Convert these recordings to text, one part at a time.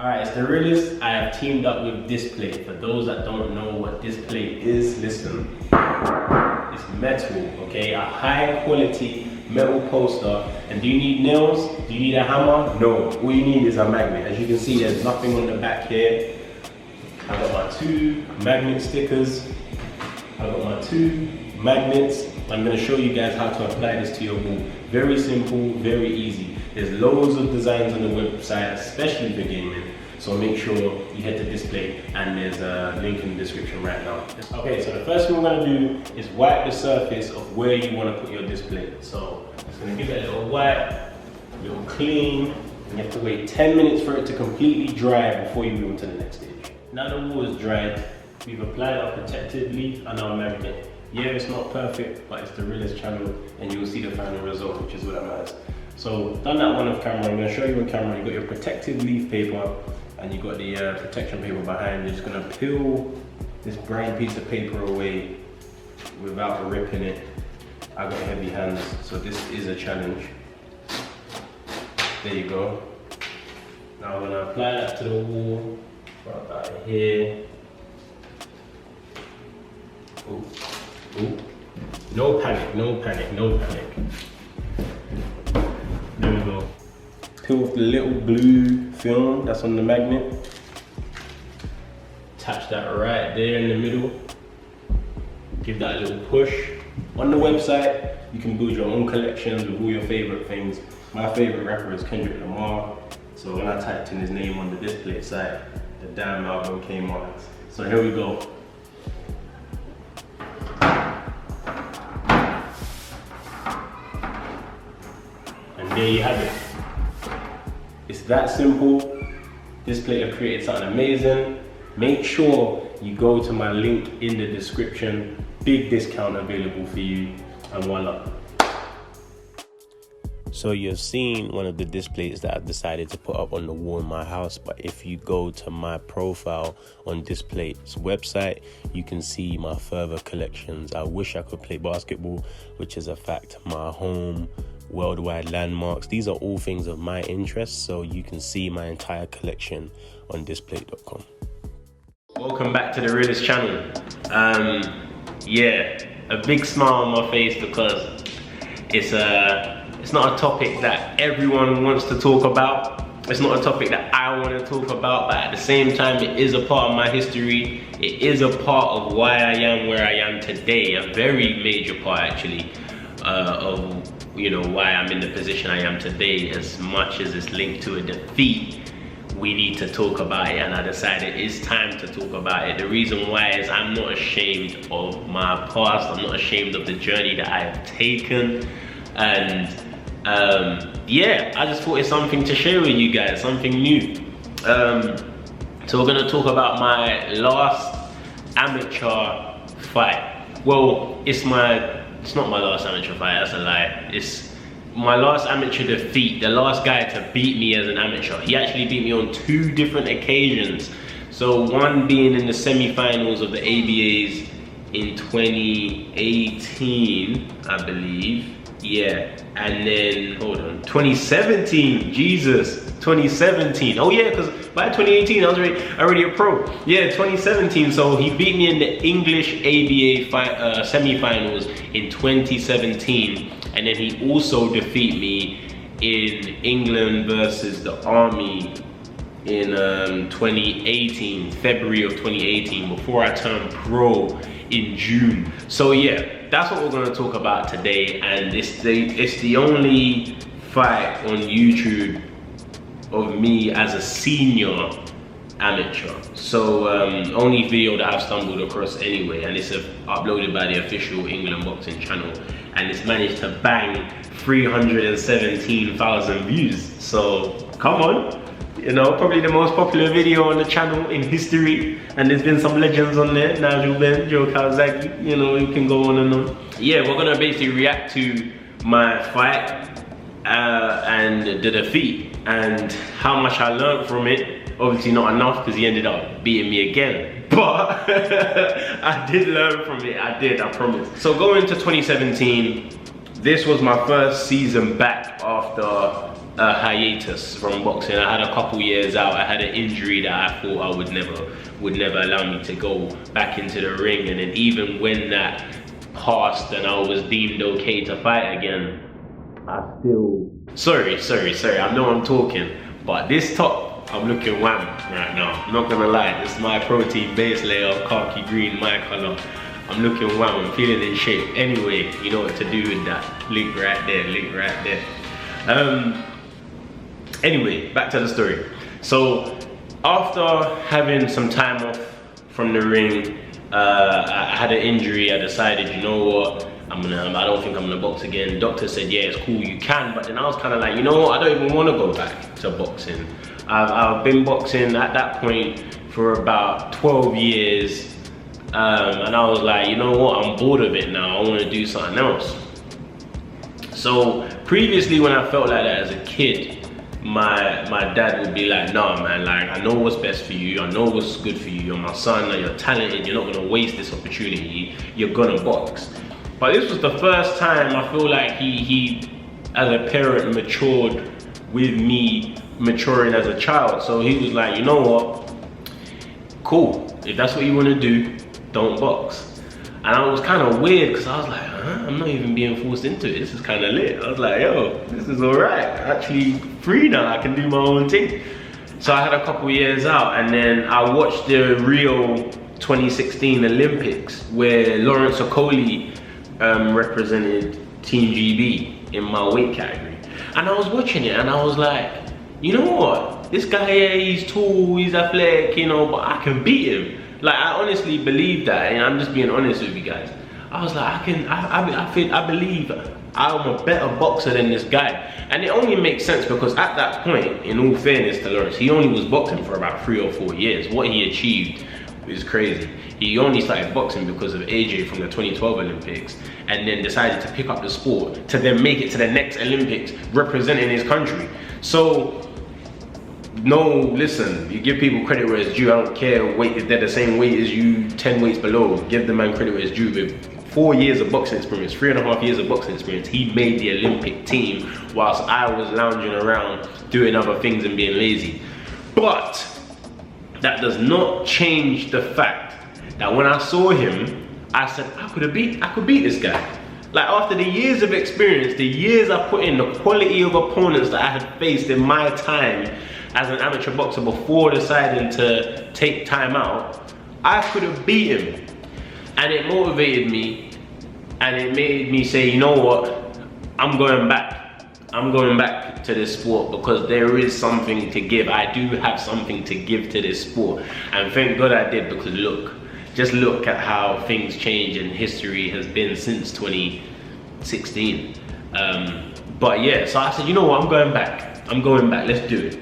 Alright, it's the realest. I have teamed up with Displate. For those that don't know what Displate is, listen. It's metal, okay? A high quality metal poster. And do you need nails? Do you need a hammer? No. All you need is a magnet. As you can see, there's nothing on the back here. I got my 2 magnet stickers. I got my 2 magnets. I'm going to show you guys how to apply this to your wall. Very simple, very easy. There's loads of designs on the website, especially for gaming. So make sure you head to Displate, and there's a link in the description right now. Okay, so the first thing we're going to do is wipe the surface of where you want to put your display. So it's going to give it a little wipe, a little clean, and you have to wait 10 minutes for it to completely dry before you move on to the next stage. Now the wall is dried, we've applied our protective leaf and our magnet. Yeah, it's not perfect, but it's the realest channel, and you'll see the final result, which is what that matters. So, done that one off camera. I'm going to show you on camera. You've got your protective leaf paper, and you've got the protection paper behind. You're just going to peel this brown piece of paper away without ripping it. I've got heavy hands, so this is a challenge. There you go. Now I'm going to apply that to the wall, right about here. Ooh. Ooh. No panic, no panic, no panic. There we go. Peel off the little blue film that's on the magnet. Attach that right there in the middle. Give that a little push. On the website, you can build your own collections with all your favorite things. My favorite rapper is Kendrick Lamar. So when I typed in his name on the Displate site, the damn album came on. So here we go. There you have it. It's that simple. Displate have created something amazing. Make sure you go to my link in the description. Big discount available for you, and voila. So you've seen one of the displays that I've decided to put up on the wall in my house, but if you go to my profile on Displate's website, you can see my further collections. I wish I could play basketball, which is a fact. My home, worldwide landmarks, these are all things of my interest, so you can see my entire collection on displate.com. Welcome back to the realest channel. Yeah, a big smile on my face because it's not a topic that everyone wants to talk about. It's not a topic that I want to talk about, but at the same time, it is a part of my history. It is a part of why I am where I am today, a very major part actually, of why I'm in the position I am today. As much as it's linked to a defeat, we need to talk about it, and I decided it's time to talk about it. The reason why is I'm not ashamed of my past. I'm not ashamed of the journey that I have taken, and yeah, I just thought it's something to share with you guys, something new. So we're gonna talk about my last amateur fight. Well, it's not my last amateur fight, that's a lie. It's my last amateur defeat, the last guy to beat me as an amateur. He actually beat me on 2 different occasions. So one being in the semi-finals of the ABAs in 2018, I believe. Yeah, and then, hold on, 2017, Jesus, 2017. Oh yeah, because by 2018, I was already a pro. Yeah, 2017, so he beat me in the English ABA semi-finals in 2017. And then he also defeat me in England versus the Army in 2018, February of 2018, before I turned pro in June. So yeah, that's what we're gonna talk about today, and it's the only fight on YouTube of me as a senior amateur. So only video that I've stumbled across anyway, and it's uploaded by the official England Boxing channel, and it's managed to bang 317,000 views. So come on. Probably the most popular video on the channel in history, and there's been some legends on there. Nigel Benn, Joe Calzaghe, you can go on and on. Yeah, we're gonna basically react to my fight and the defeat and how much I learned from it. Obviously not enough, because he ended up beating me again, but I did learn from it. I promise. So going into 2017, this was my first season back after a hiatus from boxing. I had a couple years out. I had an injury that I thought I would never allow me to go back into the ring. And then even when that passed and I was deemed okay to fight again, I still... Sorry, I know I'm talking, but this top, I'm looking wham right now. I'm not gonna lie, this is my protein base layer, khaki green, my color. I'm looking wham, I'm feeling in shape. Anyway, you know what to do with that. Link right there. Anyway, back to the story. So after having some time off from the ring, I had an injury. I decided, you know what, I don't think I'm gonna box again. Doctor said, yeah, it's cool, you can. But then I was kind of like, you know what, I don't even want to go back to boxing. I've been boxing at that point for about 12 years. And I was like, you know what, I'm bored of it now. I want to do something else. So previously, when I felt like that as a kid, my dad would be like, nah man, like, I know what's best for you, I know what's good for you, you're my son, you're talented, you're not gonna waste this opportunity, you're gonna box. But this was the first time I feel like he as a parent matured with me maturing as a child. So he was like, you know what, cool, if that's what you want to do, don't box. And I was kind of weird because I was like, I'm not even being forced into it, this is kind of lit. I was like, yo, this is all right, actually free now, I can do my own thing. So I had a couple years out, and then I watched the Rio 2016 Olympics where Lawrence Okoli represented Team GB in my weight category. And I was watching it and I was like, you know what, this guy here, he's tall, he's athletic, you know, but I can beat him. Like, I honestly believe that, and I'm just being honest with you guys. I was like, I believe I'm a better boxer than this guy. And it only makes sense because at that point, in all fairness to Lawrence, he only was boxing for about 3 or 4 years. What he achieved is crazy. He only started boxing because of AJ from the 2012 Olympics, and then decided to pick up the sport to then make it to the next Olympics representing his country. So, no, listen, you give people credit where it's due. I don't care weight, if they're the same weight as you, 10 weights below, give the man credit where it's due. With 4 years of boxing experience, 3.5 years of boxing experience, he made the Olympic team whilst I was lounging around doing other things and being lazy. But that does not change the fact that when I saw him, I said, I could beat this guy. Like, after the years of experience, the years I put in, the quality of opponents that I had faced in my time as an amateur boxer before deciding to take time out, I could have beat him. And it motivated me, and it made me say, you know what, I'm going back. I'm going back to this sport because there is something to give. I do have something to give to this sport. And thank God I did, because look, just look at how things change and history has been since 2016. But yeah, so I said, you know what, I'm going back, let's do it.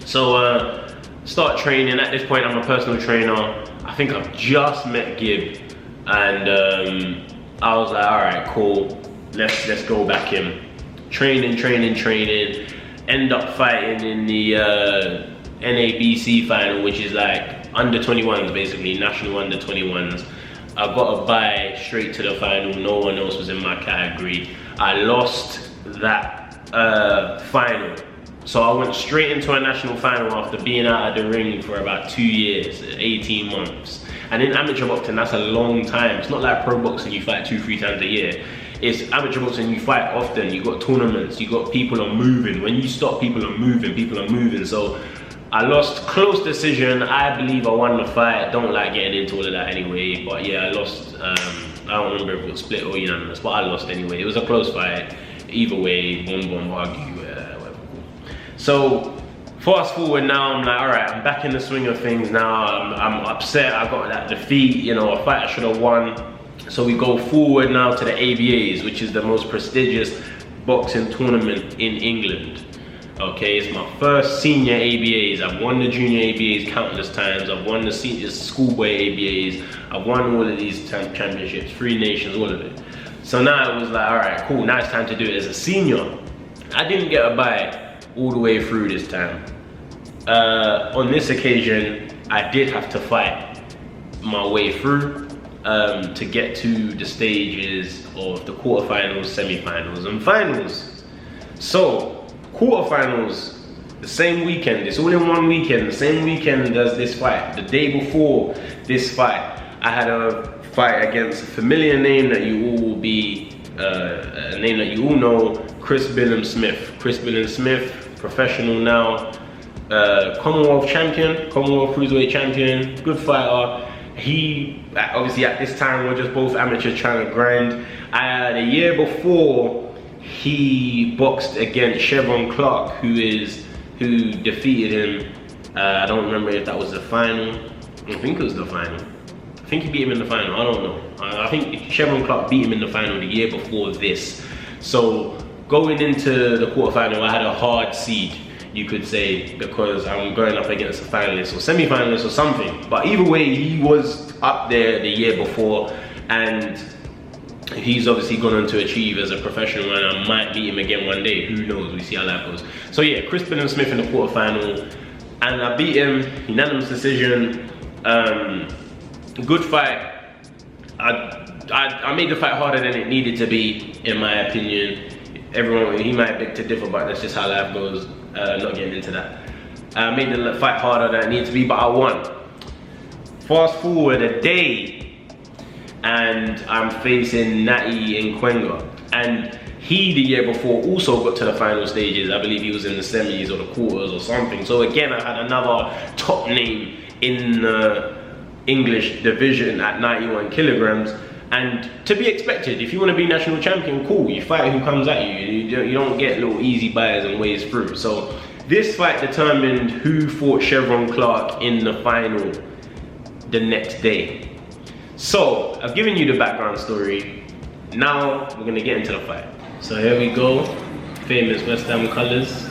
So start training. At this point, I'm a personal trainer. I think I've just met Gib, and I was like, all right, cool, let's go back in. Training. End up fighting in the NABC final, which is like under 21s, basically, national under 21s. I got a bye straight to the final. No one else was in my category. I lost that final. So I went straight into a national final after being out of the ring for about 2 years, 18 months. And in amateur boxing, that's a long time. It's not like pro boxing, you fight 2-3 times a year. It's amateur boxing, you fight often, you got tournaments, you got people are moving. When you stop, people are moving. So I lost, close decision. I believe I won the fight. Don't like getting into all of that anyway. But yeah, I lost. I don't remember if it was split or unanimous, but I lost anyway. It was a close fight. Either way, one argue, whatever. So fast forward now, I'm like, all right, I'm back in the swing of things now. I'm upset. I got that defeat. You know, a fight I should have won. So we go forward now to the ABAs, which is the most prestigious boxing tournament in England. Okay, it's my first senior ABAs. I've won the junior ABAs countless times. I've won the senior schoolboy ABAs. I've won all of these championships, 3 nations, all of it. So now it was like, all right, cool, now it's time to do it as a senior. I didn't get a bye all the way through this time. On this occasion, I did have to fight my way through to get to the stages of the quarterfinals, semifinals, and finals. So Quarterfinals, the same weekend. It's all in one weekend. The same weekend as this fight. The day before this fight, I had a fight against a familiar name that you all will be, a name that you all know, Chris Billam-Smith. Chris Billam-Smith, professional now, Commonwealth champion, Commonwealth cruiserweight champion, good fighter. He, obviously at this time, we're just both amateurs trying to grind. The year before, he boxed against Chevron Clark, who defeated him. I don't remember if that was the final. I think it was the final. I think he beat him in the final, I don't know. I think Chevron Clark beat him in the final the year before this. So going into the quarterfinal, I had a hard seed, you could say, because I'm going up against a finalist or semi-finalist or something. But either way, he was up there the year before, and he's obviously gone on to achieve as a professional, and I might beat him again one day. Who knows? We see how that goes. So yeah, Chris Billam-Smith in the quarterfinal, and I beat him, unanimous decision. Good fight. I made the fight harder than it needed to be, in my opinion. Everyone, he might beg to differ, but that's just how life goes. Not getting into that. I made the fight harder than it needed to be, but I won. Fast forward a day, and I'm facing Natty Nkwenga. And he, the year before, also got to the final stages. I believe he was in the semis or the quarters or something. So again, I had another top name in the English division at 91 kilograms. And to be expected, if you want to be national champion, cool, you fight who comes at you. You don't get little easy buys and ways through. So this fight determined who fought Chevron Clark in the final the next day. So I've given you the background story. Now we're gonna get into the fight. So here we go, famous West Ham colours.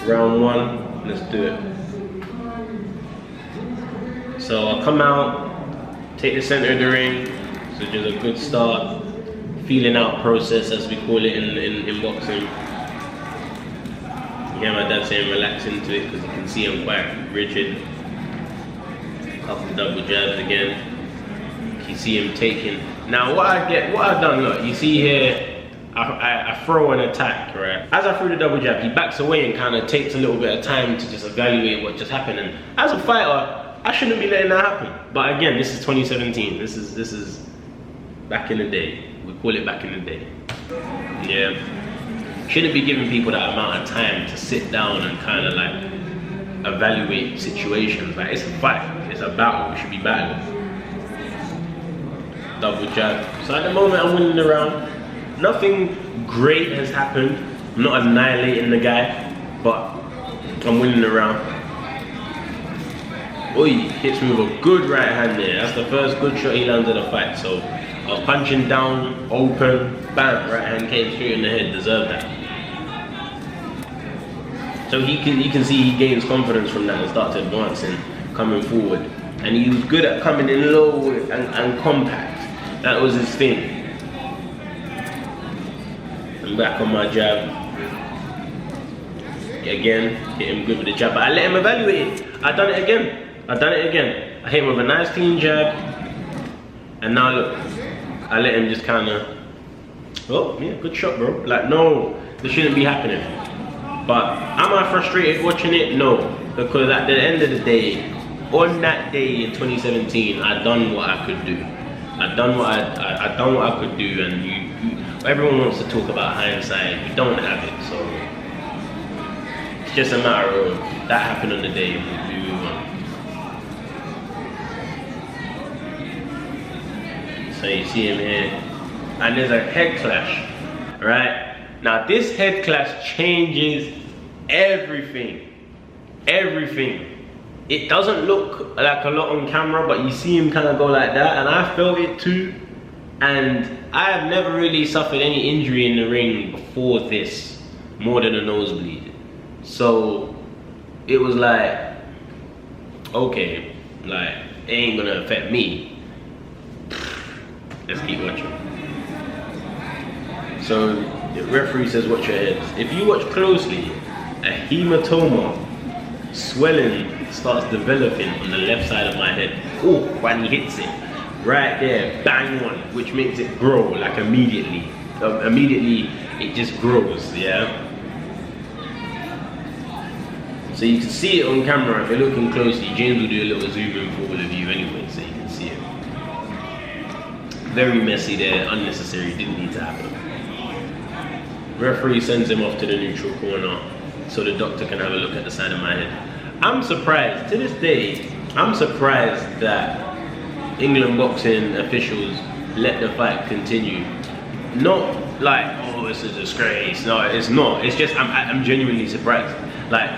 Round one, let's do it. So I'll come out, take the center of the ring, so just a good start, feeling out process as we call it in boxing. You hear my dad saying relax into it because you can see I'm quite rigid. Couple double jabs again. You see him taking. Now what I've done, look, you see here, I throw an attack, right? As I threw the double jab, he backs away and kind of takes a little bit of time to just evaluate what just happened. And as a fighter, I shouldn't be letting that happen. But again, this is 2017. This is back in the day. We call it back in the day. Yeah. Shouldn't be giving people that amount of time to sit down and kind of like evaluate situations. Like, it's a fight, it's a battle, we should be battling. Double jab. So at the moment I'm winning the round. Nothing great has happened. I'm not annihilating the guy, but I'm winning the round. Oi, hits me with a good right hand there. That's the first good shot he lands in the fight. So I was punching down, open, bam, right hand came straight in the head, deserved that. So you can see he gains confidence from that and starts advancing, coming forward. And he was good at coming in low and compact. That was his thing. I'm back on my jab. Again, hit him good with the jab, but I let him evaluate it. I done it again. I hit him with a nice clean jab. And now look, I let him just kind of, oh yeah, good shot bro. Like no, this shouldn't be happening. But am I frustrated watching it? No, because at the end of the day, on that day in 2017, I done what I could do. I done what I could do, and everyone wants to talk about hindsight. You don't have it, so it's just a matter of that happened on the day. We move on. So you see him here, and there's a head clash, right? Now this head clash changes everything. Everything. It doesn't look like a lot on camera, but you see him kind of go like that, and I felt it too. And I have never really suffered any injury in the ring before this, more than a nosebleed. So it was like, okay, like it ain't gonna affect me. Let's keep watching. So the referee says watch your head. If you watch closely, a hematoma, swelling starts developing on the left side of my head. Oh, when he hits it, right there, bang on, which makes it grow like immediately. Immediately it just grows, yeah? So you can see it on camera. If you're looking closely, James will do a little zoom in for all of you anyway, so you can see it. Very messy there, unnecessary, didn't need to happen. Referee sends him off to the neutral corner so the doctor can have a look at the side of my head. I'm surprised, to this day, I'm surprised that England boxing officials let the fight continue. Not like, oh, it's a disgrace. No, it's not. It's just, I'm genuinely surprised. Like,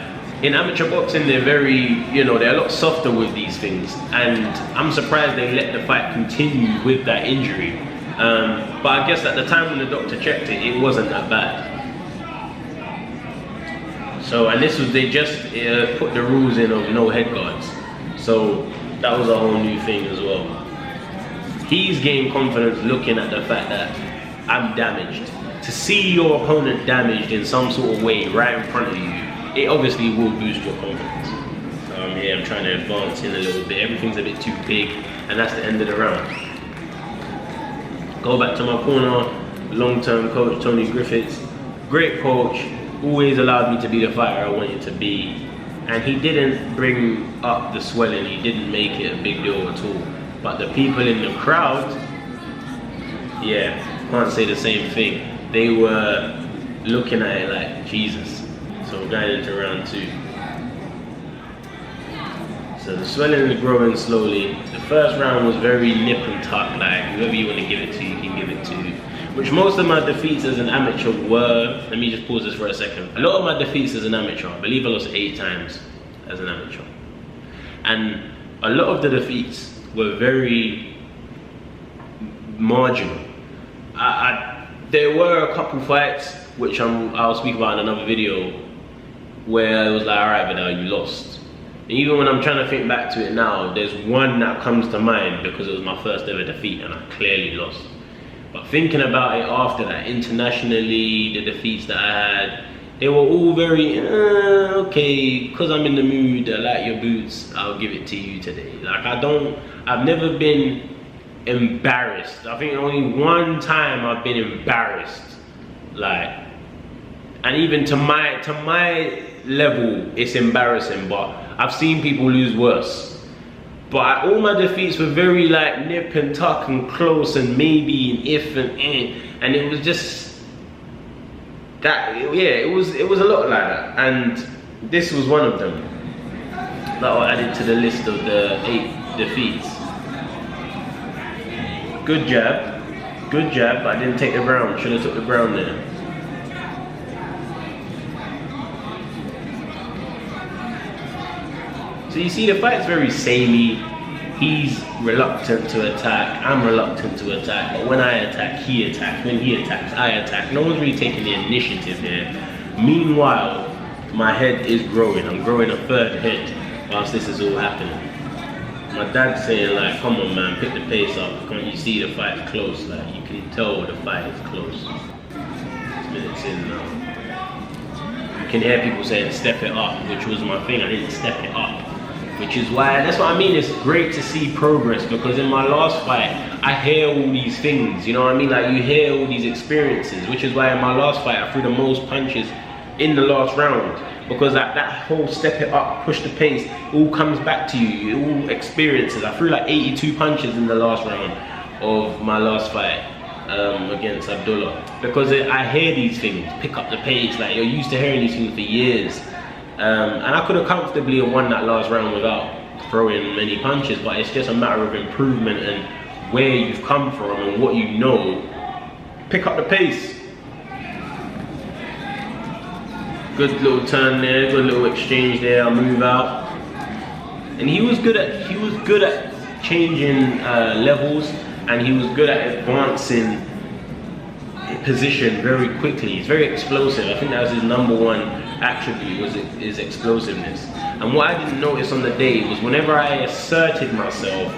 in amateur boxing, they're very, you know, they're a lot softer with these things. And I'm surprised they let the fight continue with that injury. But I guess at the time when the doctor checked it, it wasn't that bad. So, and this was, they just put the rules in of no head guards. So that was a whole new thing as well. He's gained confidence looking at the fact that I'm damaged. To see your opponent damaged in some sort of way right in front of you, it obviously will boost your confidence. Yeah, I'm trying to advance in a little bit. Everything's a bit too big, and that's the end of the round. Go back to my corner, long-term coach Tony Griffiths. Great coach, always allowed me to be the fighter I wanted to be. And he didn't bring up the swelling, he didn't make it a big deal at all. But the people in the crowd, yeah, can't say the same thing. They were looking at it like, Jesus. So we're going into round 2. So the swelling is growing slowly. The first round was very nip and tuck, like whoever you want to give it to, you can give it to. Which most of my defeats as an amateur were, let me just pause this for a second. A lot of my defeats as an amateur, I believe I lost 8 times as an amateur. And a lot of the defeats were very marginal. There were a couple fights, which I'll speak about in another video, where it was like, all right, Viddal, you lost. And even when I'm trying to think back to it now, there's one that comes to mind because it was my first ever defeat and I clearly lost. But thinking about it after that, internationally, the defeats that I had, they were all very, okay, because I'm in the mood, I like your boots, I'll give it to you today. Like I've never been embarrassed. I think only one time I've been embarrassed. Like, and even to my level, it's embarrassing, but I've seen people lose worse. But all my defeats were very like nip and tuck and close and maybe and if and and it was just that, yeah, it was a lot like that. And this was one of them that I added to the list of the 8 defeats. Good jab, but I didn't take the ground. Should have took the ground there. So you see, the fight's very samey. He's reluctant to attack. I'm reluctant to attack. But when I attack, he attacks. When he attacks, I attack. No one's really taking the initiative here. Meanwhile, my head is growing. I'm growing a 3rd head whilst this is all happening. My dad's saying like, come on man, pick the pace up. Can't you see the fight's close? Like, you can tell the fight is close. 6 minutes in now. You can hear people saying step it up, which was my thing. I didn't step it up. Which is why, that's what I mean, it's great to see progress, because in my last fight, I hear all these things, you know what I mean? Like, you hear all these experiences, which is why in my last fight, I threw the most punches in the last round, because that whole step it up, push the pace, all comes back to you, all experiences. I threw like 82 punches in the last round of my last fight against Abdullah, because I hear these things, pick up the pace, like you're used to hearing these things for years. And I could have comfortably won that last round without throwing many punches, but it's just a matter of improvement and where you've come from and what you know. Pick up the pace. Good little turn there, good little exchange there, I'll move out. And he was good at changing levels, and he was good at advancing position very quickly. He's very explosive. I think that was his #1 attribute, was his explosiveness. And what I didn't notice on the day was whenever I asserted myself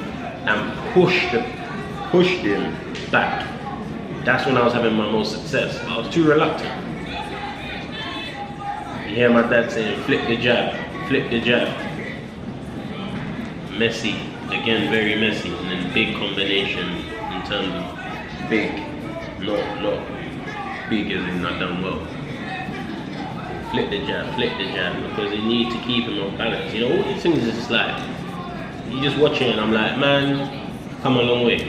and pushed him back, that's when I was having my most success. I was too reluctant. You hear my dad saying, flip the jab, flip the jab. Messy, again very messy, and then big combination in terms of big, not big as in not done well. Flip the jab, because you need to keep him on balance. You know, all these things is just like, you just watch it and I'm like, man, come a long way.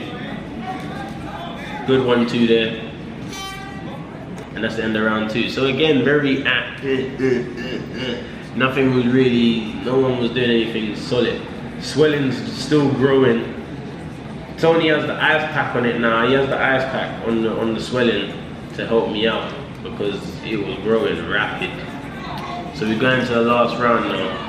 Good 1-2 there. And that's the end of round 2. So again, very nothing was really, no one was doing anything solid. Swelling's still growing. Tony has the ice pack on it now. He has the ice pack on the swelling to help me out because it was growing rapid. So we're going to the last round now.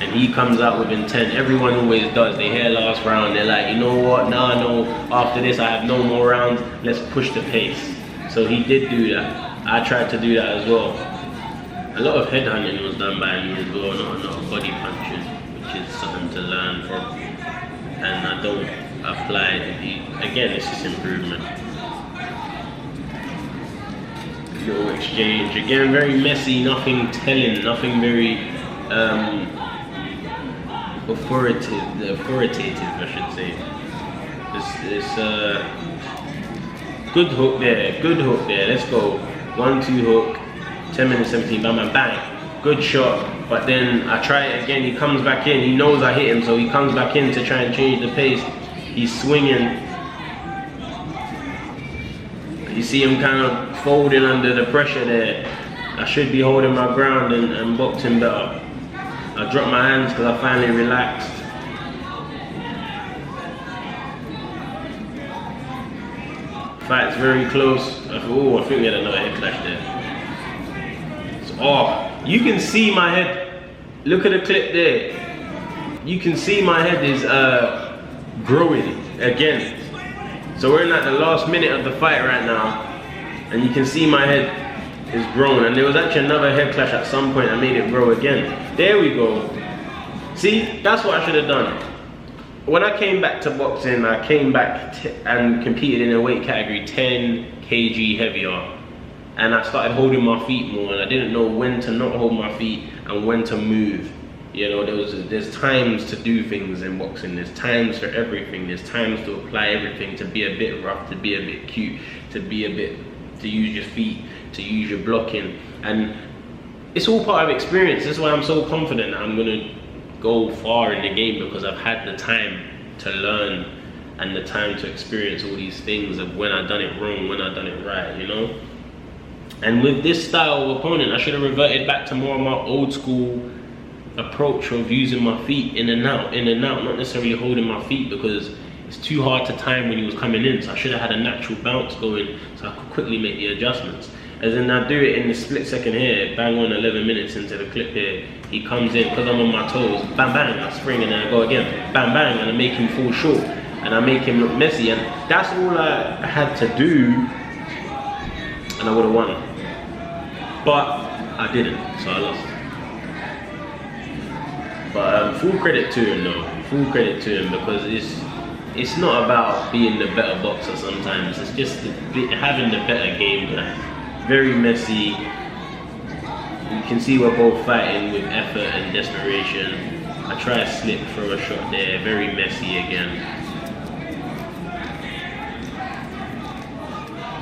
And he comes out with intent. Everyone always does. They hear last round, they're like, you know what, now I know after this I have no more rounds, let's push the pace. So he did do that. I tried to do that as well. A lot of headhunting was done by me as well, not body punching, which is something to learn from. And I don't apply it. Again, it's just improvement. No exchange. Again, very messy, nothing telling, nothing very authoritative, I should say. It's good hook there, let's go. 1-2 hook, 10 minutes 17, bam, bam, bang. Good shot, but then I try it again, he comes back in, he knows I hit him, so he comes back in to try and change the pace. He's swinging. You see him kind of folding under the pressure there. I should be holding my ground and boxing better. I dropped my hands because I finally relaxed. Fight's very close. Oh, I think we had another head clash there. So, oh, you can see my head. Look at the clip there. You can see my head is growing again. So we're in like the last minute of the fight right now, and you can see my head is grown. And there was actually another head clash at some point that made it grow again. There we go. See, that's what I should have done. When I came back to boxing, I came back and competed in a weight category 10 kg heavier, and I started holding my feet more, and I didn't know when to not hold my feet and when to move. You know, there's times to do things in boxing, there's times for everything, there's times to apply everything, to be a bit rough, to be a bit cute, to use your feet, to use your blocking, and it's all part of experience. That's why I'm so confident that I'm gonna go far in the game, because I've had the time to learn and the time to experience all these things of when I've done it wrong, when I've done it right, you know? And with this style of opponent, I should have reverted back to more of my old school approach of using my feet in and out, not necessarily holding my feet, because it's too hard to time when he was coming in. So I should have had a natural bounce going so I could quickly make the adjustments. As in, I do it in the split second here, bang on 11 minutes into the clip here. He comes in, because I'm on my toes, bang bang, I spring and then I go again, bang bang, and I make him fall short, and I make him look messy, and that's all I had to do, and I would have won. But I didn't, so I lost. But full credit to him though, full credit to him, because it's not about being the better boxer sometimes, it's just having the better game plan. Very messy. You can see we're both fighting with effort and desperation. I try to slip throw a shot there, very messy again.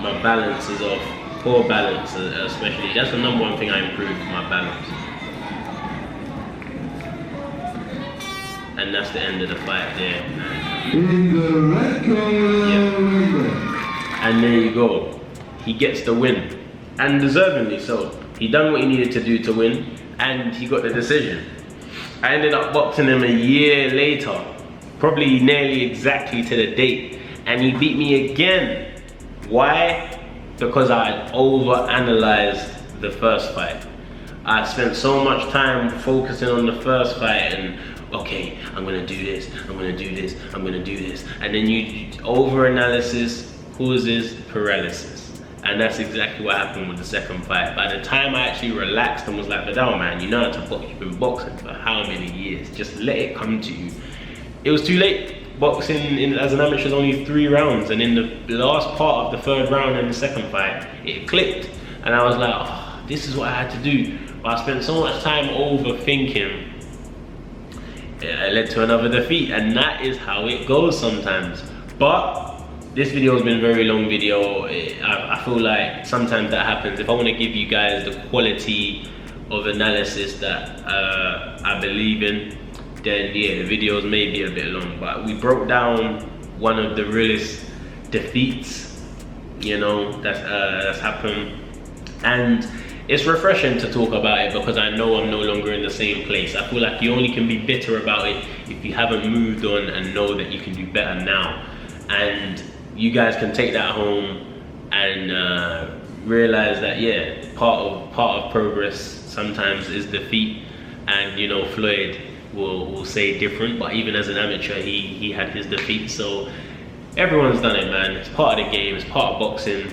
My balance is off, poor balance especially. That's the number one thing I improved, my balance. And that's the end of the fight there. In the red corner. Yeah. And there you go. He gets the win. And deservingly so. He done what he needed to do to win, and he got the decision. I ended up boxing him a year later, probably nearly exactly to the date, and he beat me again. Why? Because I had over-analyzed the first fight. I spent so much time focusing on the first fight and, okay, I'm gonna do this, I'm gonna do this, I'm gonna do this. And then you over-analysis causes paralysis. And that's exactly what happened with the second fight. By the time I actually relaxed and was like, Viddal, man, you know how to box, you've been boxing for how many years? Just let it come to you. It was too late. Boxing as an amateur is only 3 rounds, and in the last part of the 3rd round in the second fight, it clicked. And I was like, oh, this is what I had to do. But I spent so much time overthinking. It led to another defeat, and that is how it goes sometimes. But this video has been a very long video. I feel like sometimes that happens. If I want to give you guys the quality of analysis that I believe in, then yeah, the videos may be a bit long. But we broke down one of the realest defeats, you know, that's happened, and it's refreshing to talk about it because I know I'm no longer in the same place. I feel like you only can be bitter about it if you haven't moved on and know that you can do better now. And you guys can take that home and realize that yeah, part of progress sometimes is defeat. And you know, Floyd will say different, but even as an amateur, he had his defeat. So everyone's done it, man. It's part of the game, it's part of boxing.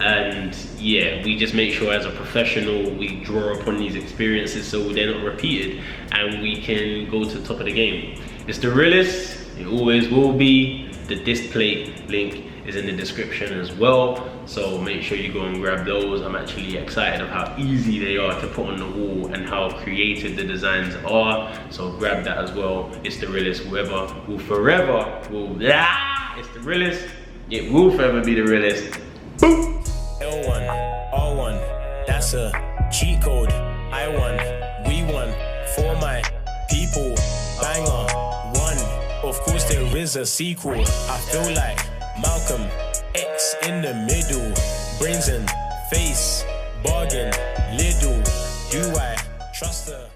And yeah, we just make sure as a professional we draw upon these experiences so they're not repeated and we can go to the top of the game. It's the realest, it always will be. The Displate link is in the description as well, so make sure you go and grab those. I'm actually excited of how easy they are to put on the wall and how creative the designs are, so grab that as well. It's the realest. Whoever will forever it's the realest. It will forever be the realest. Boom. L1, R1, that's a cheat code. I won, we won, for my people. Banger, one, of course there is a sequel. I feel like Malcolm X in the middle. Brains and face, bargain, little. Do I trust her?